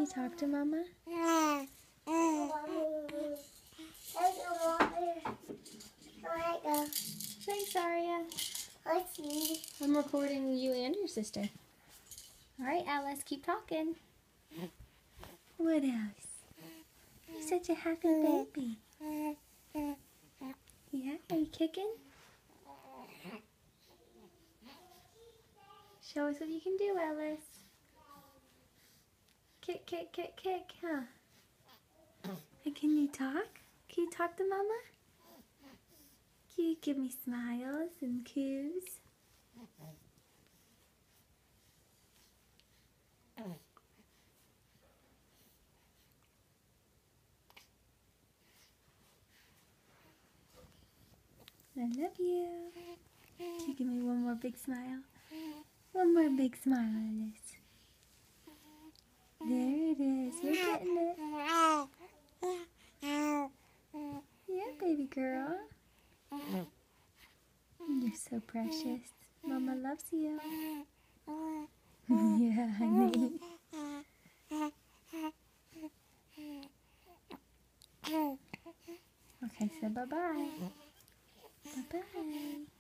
you talk to Mama? Thanks, Aria. I'm recording you and your sister. Alright, Alice, keep talking. What else? You're such a happy baby. Yeah, are you kicking? Show us what you can do, Alice. Kick, kick, kick, kick, huh? And can you talk? Can you talk to Mama? Can you give me smiles and coos? I love you. Can you give me one more big smile? One more big smile, Alice. There it is. You're getting it. Yeah, baby girl. You're so precious. Mama loves you. Yeah, honey. Okay, so bye-bye. Bye-bye.